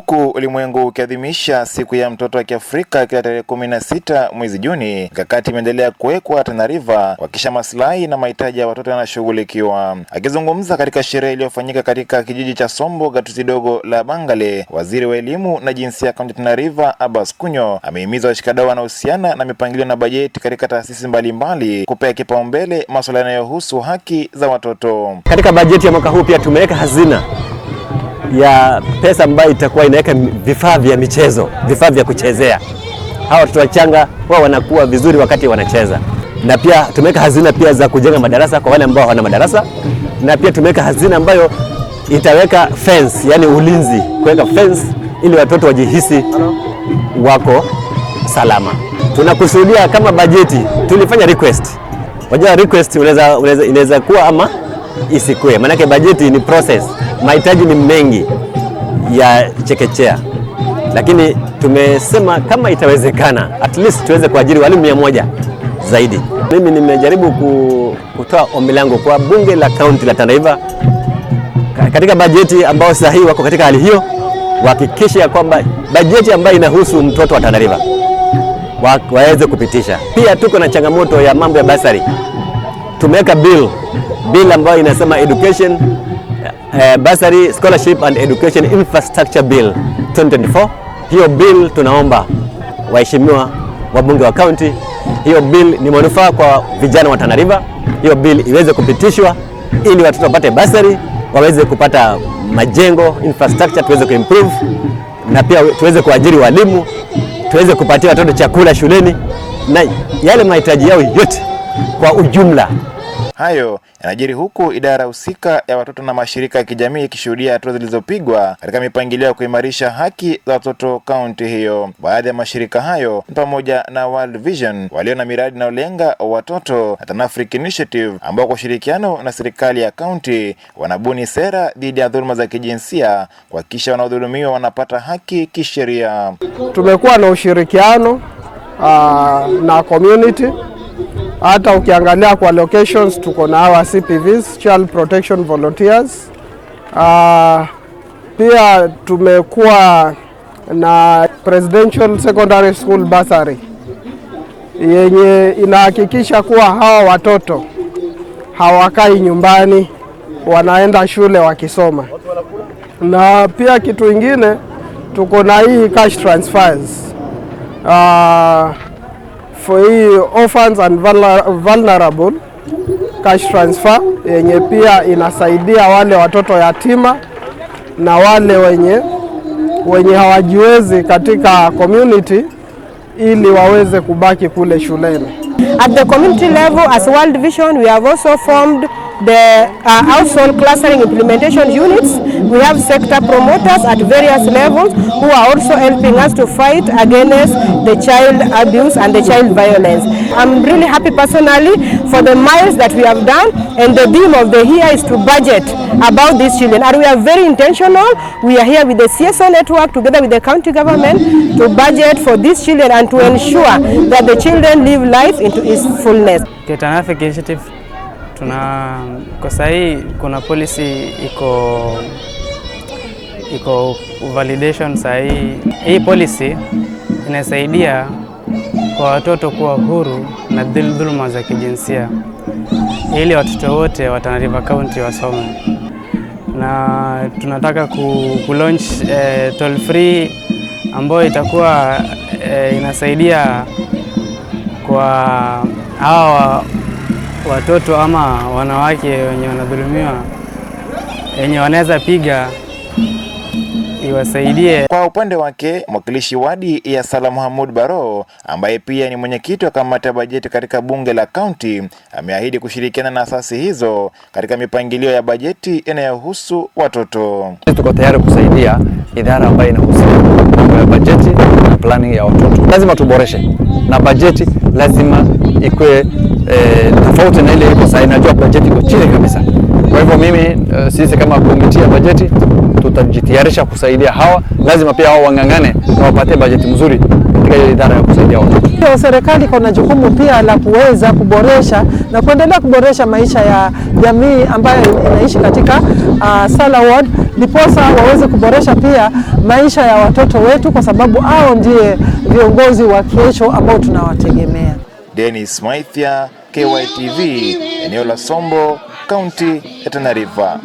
Huku ulimwengu ukiadhimisha siku ya mtoto wa Kiafrika kila tarehe 16 mwezi Juni, mikakati imeendelea kuwekwa Tana River kuhakikisha maslahi na mahitaji ya watoto yanashughulikiwa. Akizungumza katika sherehe iliyofanyika katika kijiji cha Sombo, gatuzi dogo la Bangale, waziri wa elimu na jinsia kaunti Tana River Abbas Kunyo amehimiza washikadau wanaohusiana na mipangilio na bajeti katika taasisi mbalimbali kupea kipaumbele masuala yanayohusu haki za watoto. Katika bajeti ya mwaka huu pia tumeweka hazina ya pesa ambayo itakuwa inaweka vifaa vya michezo, vifaa vya kuchezea. Hawa watoto wachanga wao wanakuwa vizuri wakati wanacheza. Na pia tumeweka hazina pia za kujenga madarasa kwa wale ambao hawana madarasa. Na pia tumeweka hazina ambayo itaweka fence, yani ulinzi, kuweka fence ili watoto wajihisi wako salama. Tunakusudia kama bajeti, tulifanya request. Wajua request inaweza kuwa ama isikue. Maana bajeti ni process. Mahitaji ni mengi ya chekechea. Lakini tumesema kama itawezekana at least tuweze kuajiri walimu 100 zaidi. Mimi nimejaribu kutoa ombi langu kwa bunge la kaunti la Tana River katika bajeti ambao sahihi wako katika hali hiyo, wahakikishe kwamba bajeti ambayo inahusu mtoto wa Tana River waweze kupitisha. Pia tuko na changamoto ya mambo ya basari. Tumeweka bill ambayo inasema education Bursary Scholarship and Education Infrastructure Bill 2024. Hiyo bill tunaomba waheshimiwa wabunge wa county, hiyo bill ni manufaa kwa vijana wa Tana River. Hiyo bill iweze kupitishwa ili watoto wapate bursary, waweze kupata majengo, infrastructure tuweze kuimprove, na pia tuweze kuajiri walimu, tuweze kupatia watoto chakula shuleni na yale mahitaji yao yote kwa ujumla. Hayo yanajiri huku idara husika ya watoto na mashirika ya kijamii ikishuhudia hatua zilizopigwa katika mipangilio ya kuimarisha haki za watoto kaunti hiyo. Baadhi ya mashirika hayo ni pamoja na World Vision walio na miradi inayolenga watoto na Pan African Initiative ambao kwa ushirikiano na serikali ya kaunti wanabuni sera dhidi ya dhuluma za kijinsia kuhakikisha wanaodhulumiwa wanapata haki kisheria. Tumekuwa na ushirikiano na community. Hata ukiangalia kwa locations tuko na hawa CPVs, Child Protection Volunteers. Pia tumekuwa na Presidential Secondary School Bursary yenye inahakikisha kuwa hawa watoto hawakai nyumbani, wanaenda shule wakisoma. Na pia kitu ingine tuko na hii cash transfers for hii orphans and vulnerable cash transfer yenye pia inasaidia wale watoto yatima na wale wenye hawajiwezi katika community ili waweze kubaki kule shuleni. At the community level, as World Vision, we have also formed the household clustering implementation units. We have sector promoters at various levels who are also helping us to fight against the child abuse and the child violence. I'm really happy personally for the miles that we have done, and the theme of the year is to budget about these children. And we are very intentional. We are here with the CSO network together with the county government to budget for these children and to ensure that the children live life into its fullness. Pan African Initiative kwa sahi kuna policy iko validation sahi. Hii policy inasaidia kwa watoto kuwa huru na dhuluma za kijinsia ili watoto wote wa Tana River County wasome. Na tunataka ku-launch toll free ambayo itakuwa inasaidia kwa hawa watoto ama wanawake wenye wanadhulumiwa wenye wanaweza piga iwasaidie. Kwa upande wake, mwakilishi wadi ya Salah Mohamud Baro ambaye pia ni mwenyekiti wa kamati ya bajeti katika bunge la kaunti ameahidi kushirikiana na asasi hizo katika mipangilio ya bajeti inayohusu watoto. Tuko tayari kusaidia idara ambayo inahusika na bajeti na planning ya watoto. Lazima tuboreshe na bajeti lazima ikuwe tofauti na ile iko sasa. Najua bajeti iko chini kabisa. Kwa hivyo mimi sisi kama komiti ya bajeti tutajitayarisha kusaidia hawa. Lazima pia hao wangangane na wapate bajeti mzuri katika ile idara ya kusaidia watoto. Pia serikali kuna jukumu pia la kuweza kuboresha na kuendelea kuboresha maisha ya jamii ambayo inaishi katika Sala Ward, ndiposa waweze kuboresha pia maisha ya watoto wetu, kwa sababu hao ndiye viongozi wa kesho ambao tunawategemea. Dennis Maithia, KYTV, eneo la Sombo, kaunti ya Tana River.